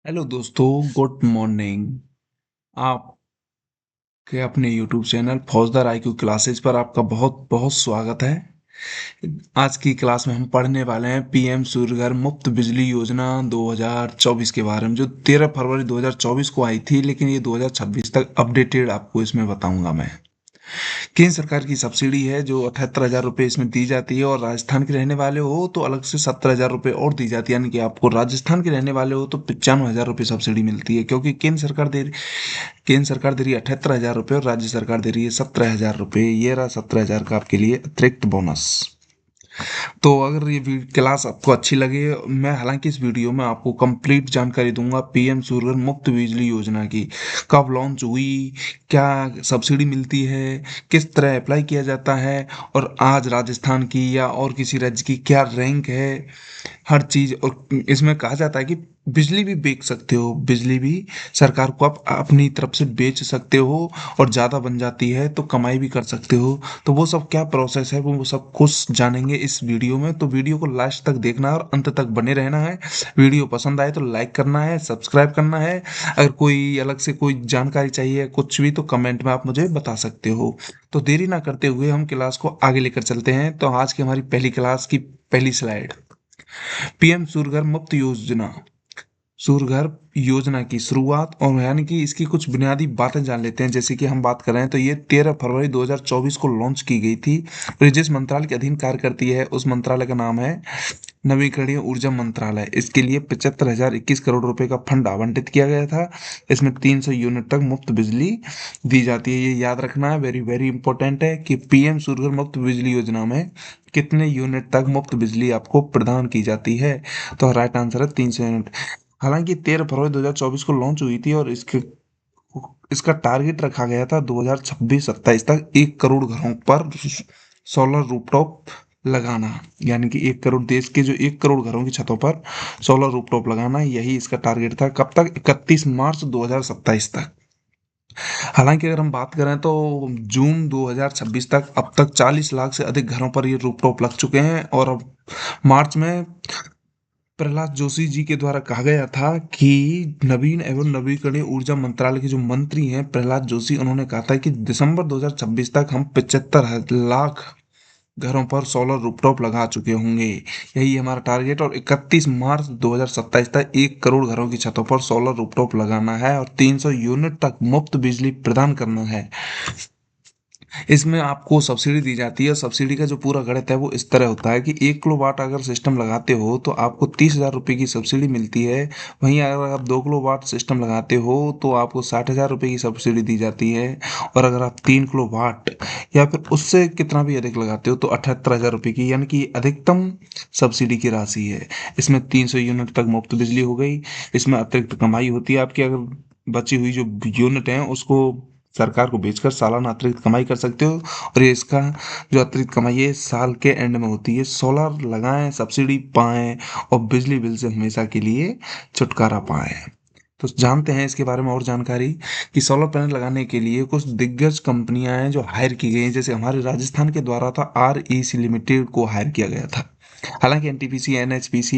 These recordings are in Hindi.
हेलो दोस्तों, गुड मॉर्निंग। आपके अपने यूट्यूब चैनल फौजदार आईक्यू क्लासेस पर आपका बहुत बहुत स्वागत है। आज की क्लास में हम पढ़ने वाले हैं पीएम सूर्यघर मुफ्त बिजली योजना 2024 के बारे में, जो 13 फरवरी 2024 को आई थी, लेकिन ये 2026 तक अपडेटेड आपको इसमें बताऊंगा मैं। केंद्र सरकार की सब्सिडी है जो 78,000 रुपये इसमें दी जाती है, और राजस्थान के रहने वाले हो तो अलग से 70,000 रुपये और दी जाती है, यानी कि आपको राजस्थान के रहने वाले हो तो 95,000 रुपये सब्सिडी मिलती है, क्योंकि केंद्र सरकार दे रही है 78,000 रुपये और राज्य सरकार दे रही है 17,000 रुपये। ये रहा 17,000 का आपके लिए अतिरिक्त बोनस। तो अगर ये क्लास आपको अच्छी लगे, मैं हालांकि इस वीडियो में आपको कंप्लीट जानकारी दूंगा पीएम सूर्यघर मुफ्त बिजली योजना की, कब लॉन्च हुई, क्या सब्सिडी मिलती है, किस तरह अप्लाई किया जाता है, और आज राजस्थान की या और किसी राज्य की क्या रैंक है, हर चीज। और इसमें कहा जाता है कि बिजली भी बेच सकते हो, बिजली भी सरकार को आप अपनी तरफ से बेच सकते हो, और ज़्यादा बन जाती है तो कमाई भी कर सकते हो। तो वो सब क्या प्रोसेस है, वो सब कुछ जानेंगे इस वीडियो में। तो वीडियो को लास्ट तक देखना है और अंत तक बने रहना है। वीडियो पसंद आए तो लाइक करना है, सब्सक्राइब करना है। अगर कोई अलग से कोई जानकारी चाहिए कुछ भी, तो कमेंट में आप मुझे बता सकते हो। तो देरी ना करते हुए हम क्लास को आगे लेकर चलते हैं। तो आज की हमारी पहली क्लास की पहली स्लाइड, पीएम सूर्यघर मुफ्त योजना। सूर्यघर योजना की शुरुआत और यानी कि इसकी कुछ बुनियादी बातें जान लेते हैं। जैसे कि हम बात कर रहे हैं तो ये 13 फरवरी 2024 को लॉन्च की गई थी, और ये जिस मंत्रालय के अधीन कार्य करती है उस मंत्रालय का नाम है नवीकरणीय ऊर्जा मंत्रालय। इसके लिए 75,021 करोड़ रुपए का फंड आवंटित किया गया था। इसमें 300 यूनिट तक मुफ्त बिजली दी जाती है। ये याद रखना है, वेरी वेरी इंपॉर्टेंट है कि पीएम सूर्यघर मुफ्त बिजली योजना में कितने यूनिट तक मुफ्त बिजली आपको प्रदान की जाती है। तो राइट आंसर है 300 यूनिट। हालांकि 13 फरवरी 2024 को लॉन्च हुई थी, और इसके इसका टारगेट रखा गया था 2026-27 तक 1 करोड़ घरों पर सोलर रूफटॉप लगाना। यानी कि 1 करोड़, देश के जो 1 करोड़ घरों की छतों पर सोलर रूफटॉप लगाना, यही इसका टारगेट था। कब तक? 31 मार्च 2027 तक। हालांकि अगर हम बात करें तो जून 2026 तक अब तक 40 लाख से अधिक घरों पर ये रूफटॉप लग चुके हैं। और अब मार्च में प्रहलाद जोशी जी के द्वारा कहा गया था कि नवीन एवं नवीकरणीय ऊर्जा मंत्रालय के जो मंत्री हैं प्रहलाद जोशी, उन्होंने कहा था कि दिसंबर 2026 तक हम 75 लाख घरों पर सोलर रूफटॉप लगा चुके होंगे। यही हमारा टारगेट। और 31 मार्च 2027 तक 1 करोड़ घरों की छतों पर सोलर रूफटॉप लगाना है, और 300 यूनिट तक मुफ्त बिजली प्रदान करना है। इसमें आपको सब्सिडी दी जाती है। सब्सिडी का जो पूरा गणित है वो इस तरह होता है कि 1 किलोवाट अगर सिस्टम लगाते हो तो आपको 30,000 रुपये की सब्सिडी मिलती है। वहीं अगर आप 2 किलोवाट सिस्टम लगाते हो तो आपको 60,000 रुपये की सब्सिडी दी जाती है। और अगर आप 3 किलोवाट या फिर उससे कितना भी अधिक लगाते हो तो 78,000 रुपये की, यानी कि अधिकतम सब्सिडी की राशि है। इसमें 300 यूनिट तक मुफ्त बिजली हो गई। इसमें अतिरिक्त कमाई होती है आपकी। अगर बची हुई जो यूनिट है उसको सरकार को बेचकर सालाना अतिरिक्त कमाई कर सकते हो। और ये इसका जो अतिरिक्त कमाई है साल के एंड में होती है। सोलर लगाएं, सब्सिडी पाएं, और बिजली बिल से हमेशा के लिए छुटकारा पाएं। तो जानते हैं इसके बारे में और जानकारी, कि सोलर पैनल लगाने के लिए कुछ दिग्गज कंपनियां हैं जो हायर की गई हैं। जैसे हमारे राजस्थान के द्वारा था REC लिमिटेड को हायर किया गया था। हालांकि NTPC, NHPC,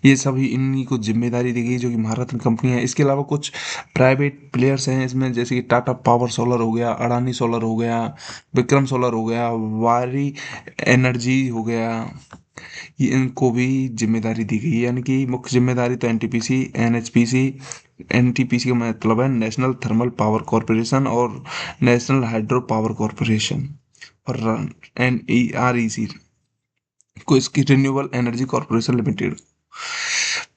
ये सभी इन्हीं को जिम्मेदारी दी गई, जो कि महारत्न कंपनी है। इसके अलावा कुछ प्राइवेट प्लेयर्स हैं इसमें, जैसे कि टाटा पावर सोलर हो गया, अडानी सोलर हो गया, विक्रम सोलर हो गया, वारी एनर्जी हो गया। ये इनको भी जिम्मेदारी दी गई है। यानी कि मुख्य जिम्मेदारी तो NTPC, NHPC, NTPC का मतलब है नेशनल थर्मल पावर कॉरपोरेशन, और नेशनल हाइड्रो पावर कॉरपोरेशन, और NEREC को इसकी रिन्यूएबल एनर्जी कॉरपोरेशन लिमिटेड।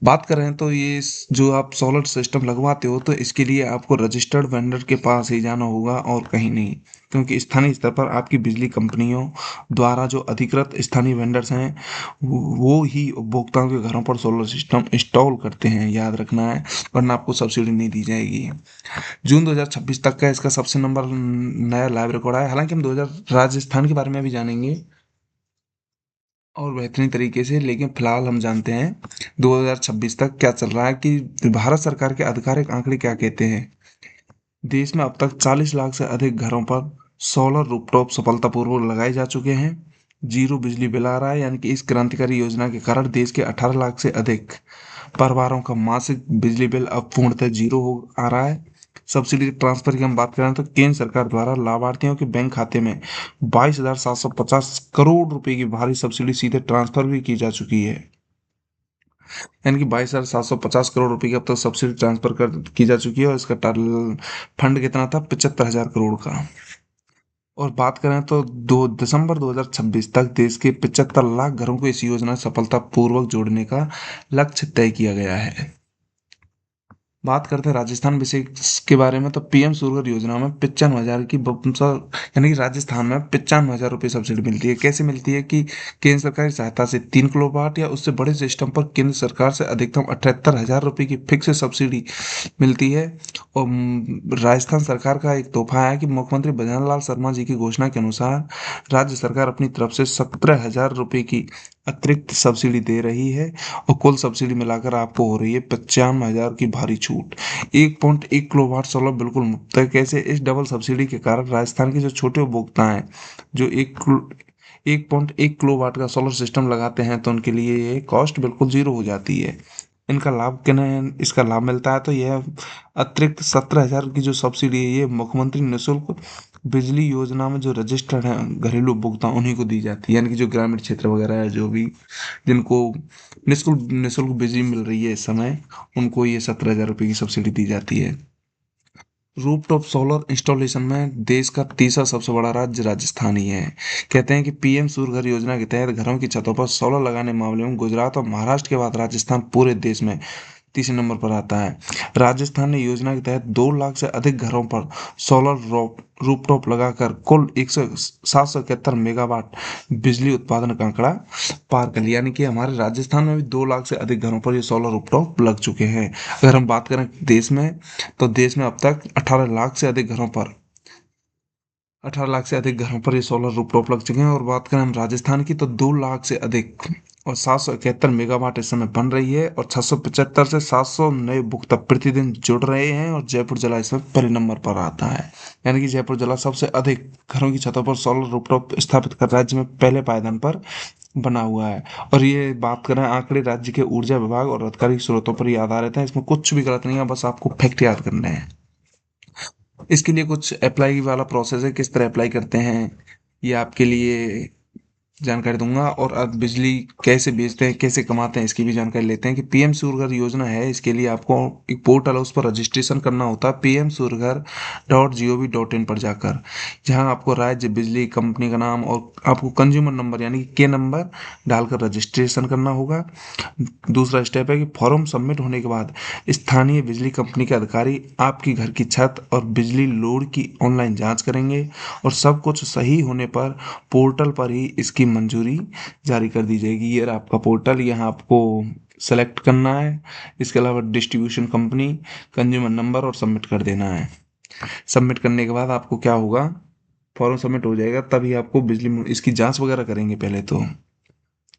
बात करें तो ये जो आप सोलर सिस्टम लगवाते हो तो इसके लिए आपको रजिस्टर्ड वेंडर के पास ही जाना होगा और कहीं नहीं, क्योंकि स्थानीय स्तर पर आपकी बिजली कंपनियों द्वारा जो अधिकृत स्थानीय वेंडर्स हैं वो ही उपभोक्ताओं के घरों पर सोलर सिस्टम इंस्टॉल करते हैं, याद रखना है, वरना आपको सब्सिडी नहीं दी जाएगी। जून 2026 तक का इसका सबसे नंबर नया लाइव रिकॉर्ड है। हालांकि हम 2000 राजस्थान के बारे में भी जानेंगे और बेहतरीन तरीके से, लेकिन फिलहाल हम जानते हैं 2026 तक क्या चल रहा है, कि भारत सरकार के आधिकारिक आंकड़े क्या कहते हैं। देश में अब तक 40 लाख से अधिक घरों पर सोलर रूफटॉप सफलतापूर्वक लगाए जा चुके हैं। जीरो बिजली बिल आ रहा है। यानी कि इस क्रांतिकारी योजना के कारण देश के 18 लाख से अधिक परिवारों का मासिक बिजली बिल अब पूर्णतः जीरो हो आ रहा है। सब्सिडी ट्रांसफर की हम बात करें तो केंद्र सरकार द्वारा लाभार्थियों के बैंक खाते में 22,750 करोड़ रुपए की भारी सब्सिडी सीधे ट्रांसफर भी की जा चुकी है। यानी कि 22,750 करोड़ रुपए की अब तक सब्सिडी ट्रांसफर कर की जा चुकी है, और इसका टोटल फंड कितना था? 75,000 करोड़ का। और बात करें तो 2 दिसंबर 2026 तक देश के 75 लाख घरों को इस योजना से सफलतापूर्वक जोड़ने का लक्ष्य तय किया गया है। बात करते हैं राजस्थान विशेष के बारे में, तो पीएम सूर्यघर योजना में 95,000 की यानी कि राजस्थान में 95,000 रुपये सब्सिडी मिलती है। कैसे मिलती है कि केंद्र सरकार की सहायता से 3 किलोवाट या उससे बड़े सिस्टम पर केंद्र सरकार से अधिकतम 78,000 रुपये की फिक्स सब्सिडी मिलती है। और राजस्थान सरकार का एक तोहफा है कि मुख्यमंत्री भजन लाल शर्मा जी की घोषणा के अनुसार राज्य सरकार अपनी तरफ से 17,000 रुपये की अतिरिक्त सब्सिडी दे रही है, और कुल सब्सिडी मिलाकर आपको हो रही है 95,000 की भारी छूट। 1.1 किलोवाट सोलर बिल्कुल मुफ्त है। कैसे? इस डबल सब्सिडी के कारण राजस्थान के जो छोटे उपभोक्ता हैं, जो 1.1 किलोवाट का सोलर सिस्टम लगाते हैं, तो उनके लिए ये कॉस्ट बिल्कुल जीरो हो जाती है। इनका लाभ किन्हें इसका लाभ मिलता है? तो यह अतिरिक्त 17,000 की जो सब्सिडी है, ये मुख्यमंत्री निःशुल्क बिजली योजना में जो रजिस्टर्ड हैं घरेलू उपभोक्ता, उन्हीं को दी जाती है। यानी कि जो ग्रामीण क्षेत्र वगैरह है, जो भी जिनको निःशुल्क निःशुल्क बिजली मिल रही है इस समय, उनको ये 17,000 रुपये की सब्सिडी दी जाती है। रूफटॉप सोलर इंस्टॉलेशन में देश का तीसरा सबसे बड़ा राज्य राजस्थान ही है। कहते हैं कि पीएम सूर्यघर योजना के तहत घरों की छतों पर सोलर लगाने मामले में गुजरात और महाराष्ट्र के बाद राजस्थान पूरे देश में तीसरे नंबर पर आता है। राजस्थान ने योजना के तहत 2 लाख से अधिक घरों पर सोलर रूफटॉप लगाकर कुल 771 मेगावाट बिजली उत्पादन का आंकड़ा पार कर लिया। यानी कि हमारे राजस्थान में भी 2 लाख से अधिक घरों पर ये सोलर रूफटॉप लग चुके हैं। अगर हम बात करें देश में, तो देश में अब तक 18 लाख से अधिक घरों पर ये सोलर रूफटॉप लग चुके हैं। और बात करें हम राजस्थान की, तो 2 लाख से अधिक और 771 मेगावाट इस समय बन रही है, और 675 से 700 नए उपभोक्ता प्रतिदिन जुड़ रहे हैं, और जयपुर जिला इसमें पहले नंबर पर आता है। यानी कि जयपुर जिला सबसे अधिक घरों की छतों पर सोलर रूफटॉप स्थापित कर राज्य में पहले पायदान पर बना हुआ है। और ये बात करें आंकड़े राज्य के ऊर्जा विभाग और आधिकारिक स्रोतों पर ही आधारित है, इसमें कुछ भी गलत नहीं है, बस आपको फैक्ट याद करने हैं। इसके लिए कुछ अप्लाई वाला प्रोसेस है, किस तरह अप्लाई करते हैं ये आपके लिए जानकारी दूंगा। और अब बिजली कैसे बेचते हैं, कैसे कमाते हैं, इसकी भी जानकारी लेते हैं। कि पीएम सूर्यघर योजना है, इसके लिए आपको एक पोर्टल है, उस पर रजिस्ट्रेशन करना होता है pmsurghar.gov.in पर जाकर, जहां आपको राज्य बिजली कंपनी का नाम और आपको कंज्यूमर नंबर यानी कि के नंबर डालकर रजिस्ट्रेशन करना होगा। दूसरा स्टेप है कि फॉर्म सबमिट होने के बाद स्थानीय बिजली कंपनी के अधिकारी आपकी घर की छत और बिजली लोड की ऑनलाइन जांच करेंगे, और सब कुछ सही होने पर पोर्टल पर ही इसकी मंजूरी जारी कर दी जाएगी। ये रहा आपका पोर्टल, यहाँ आपको सेलेक्ट करना है। इसके अलावा डिस्ट्रीब्यूशन कंपनी, कंज्यूमर नंबर, और सबमिट कर देना है। सबमिट करने के बाद आपको क्या होगा, फॉर्म सबमिट हो जाएगा, तभी आपको बिजली इसकी जांच वगैरह करेंगे। पहले तो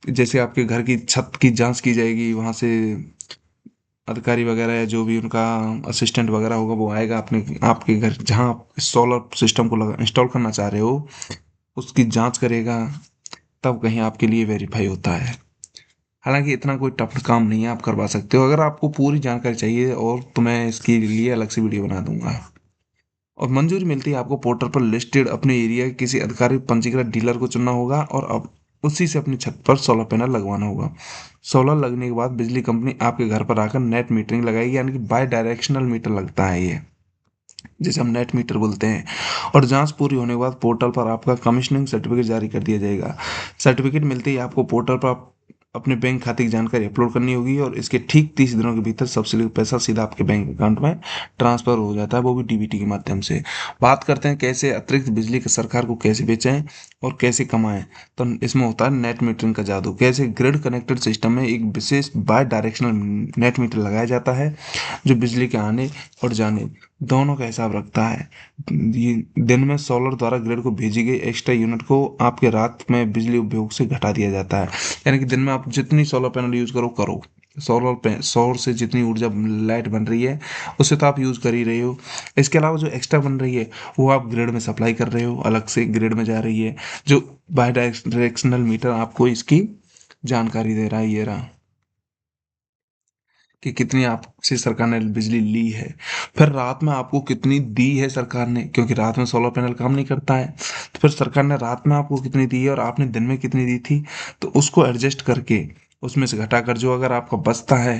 जैसे आपके घर की छत की जांच की जाएगी, वहाँ से अधिकारी वगैरह या जो भी उनका असिस्टेंट वगैरह होगा, वो आएगा अपने आपके घर जहाँ आप सोलर सिस्टम को इंस्टॉल करना चाह रहे हो, उसकी जांच करेगा, तब कहीं आपके लिए वेरीफाई होता है। हालांकि इतना कोई टफ काम नहीं है, आप करवा सकते हो। अगर आपको पूरी जानकारी चाहिए और तो मैं इसके लिए अलग से वीडियो बना दूंगा। और मंजूरी मिलती है आपको पोर्टल पर लिस्टेड अपने एरिया के किसी अधिकारी पंजीकृत डीलर को चुनना होगा, और अब उसी से अपनी छत पर सोलर पैनल लगवाना होगा। सोलर लगने के बाद बिजली कंपनी आपके घर पर आकर नेट मीटरिंग लगाएगी, यानी कि बाई डायरेक्शनल मीटर लगता है ये, जिसे हम नेट मीटर बोलते हैं। और जांच पूरी होने के बाद पोर्टल पर आपका कमीशनिंग सर्टिफिकेट जारी कर दिया जाएगा। सर्टिफिकेट मिलते ही आपको पोर्टल पर अपने बैंक खाते की जानकारी अपलोड करनी होगी, और इसके ठीक 30 दिनों के भीतर सब्सिडी का पैसा सीधा आपके बैंक अकाउंट में ट्रांसफर हो जाता है, वो भी डीबीटी के माध्यम से। बात करते हैं कैसे अतिरिक्त बिजली की सरकार को कैसे बेचें और कैसे कमाएं। तो इसमें होता है नेट मीटरिंग का जादू। कैसे ग्रिड कनेक्टेड सिस्टम में एक विशेष बाय डायरेक्शनल नेट मीटर लगाया जाता है, जो बिजली के आने और जाने दोनों का हिसाब रखता है। ये दिन में सोलर द्वारा ग्रिड को भेजी गई एक्स्ट्रा यूनिट को आपके रात में बिजली उपयोग से घटा दिया जाता है। यानी कि दिन में आप जितनी सोलर पैनल यूज करो, सौर से जितनी ऊर्जा लाइट बन रही है उससे तो आप यूज़ कर ही रहे हो। इसके अलावा जो एक्स्ट्रा बन रही है वो आप ग्रिड में सप्लाई कर रहे हो, अलग से ग्रिड में जा रही है, जो बाई डायरेक्शनल मीटर आपको इसकी जानकारी दे रहा है। ये रहा कि कितनी आपसे सरकार ने बिजली ली है। फिर रात में आपको कितनी दी है सरकार ने, क्योंकि रात में सोलर पैनल काम नहीं करता है, तो फिर सरकार ने रात में आपको कितनी दी है और आपने दिन में कितनी दी थी, तो उसको एडजस्ट करके उसमें से घटाकर जो अगर आपका बचता है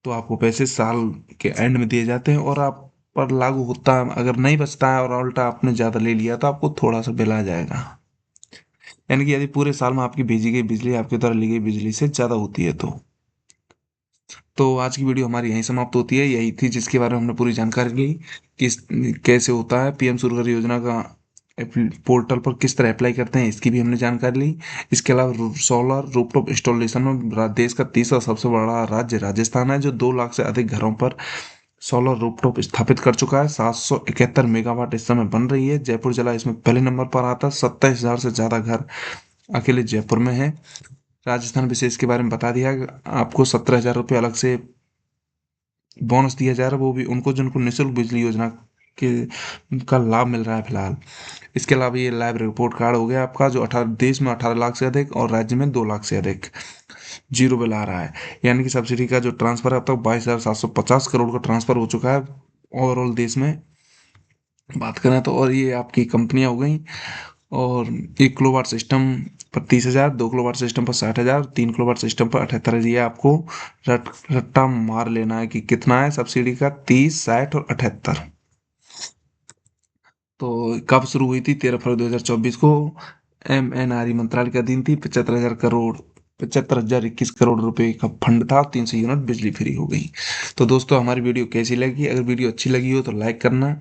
तो आपको पैसे साल के एंड में दिए जाते हैं, और आप पर लागू होता है अगर नहीं बचता है और उल्टा आपने ज़्यादा ले लिया तो आपको थोड़ा सा बिल आ जाएगा। यानी कि यदि पूरे साल में आपकी भेजी गई बिजली आपके द्वारा ली गई बिजली से ज़्यादा होती है तो आज की वीडियो हमारी यहीं समाप्त होती है। यही थी जिसके बारे में हमने पूरी जानकारी ली, किस कैसे होता है पीएम सूर्यघर योजना का पोर्टल पर किस तरह अप्लाई करते हैं, इसकी भी हमने जानकारी ली। इसके अलावा सोलर रूफटॉप इंस्टॉलेशन में देश का तीसरा सबसे बड़ा राज्य राजस्थान है, जो 2 लाख से अधिक घरों पर सोलर रूफटॉप स्थापित कर चुका है। 771 मेगावाट इस समय बन रही है। जयपुर जिला इसमें पहले नंबर पर आता है। 27,000 से ज़्यादा घर अकेले जयपुर में है। राजस्थान विशेष के बारे में बता दिया। आपको 17,000 रुपये अलग से बोनस दिया जा रहा है, वो भी उनको जिनको निःशुल्क बिजली योजना के का लाभ मिल रहा है फिलहाल। इसके अलावा ये लाइव रिपोर्ट कार्ड हो गया आपका, जो 18 देश में 18 लाख से अधिक और राज्य में 2 लाख से अधिक जीरो बिल आ रहा है। यानी कि सब्सिडी का जो ट्रांसफर है अब तक 22,750 करोड़ का ट्रांसफर हो चुका है ओवरऑल देश में बात करें तो। और ये आपकी कंपनियां हो गई। और 1 किलोवाट सिस्टम पर 30,000, 2 किलोवाट सिस्टम पर 60,000, 3 किलोवाट सिस्टम पर 78,000। ये आपको रट्टा मार लेना है कि कितना है सब्सिडी का, 30, 60 और 78। तो कब शुरू हुई थी? 13 फरवरी 2024 को। MNRE मंत्रालय के अधीन थी। 75,000 करोड़, 75,021 करोड़ रुपए का फंड था। 300 यूनिट बिजली फ्री हो गई। तो दोस्तों हमारी वीडियो कैसी लगी? अगर वीडियो अच्छी लगी हो तो लाइक करना,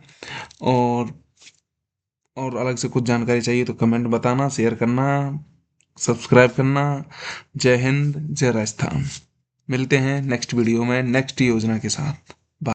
और अलग से कुछ जानकारी चाहिए तो कमेंट बताना, शेयर करना, सब्सक्राइब करना। जय हिंद, जय राजस्थान। मिलते हैं नेक्स्ट वीडियो में नेक्स्ट योजना के साथ।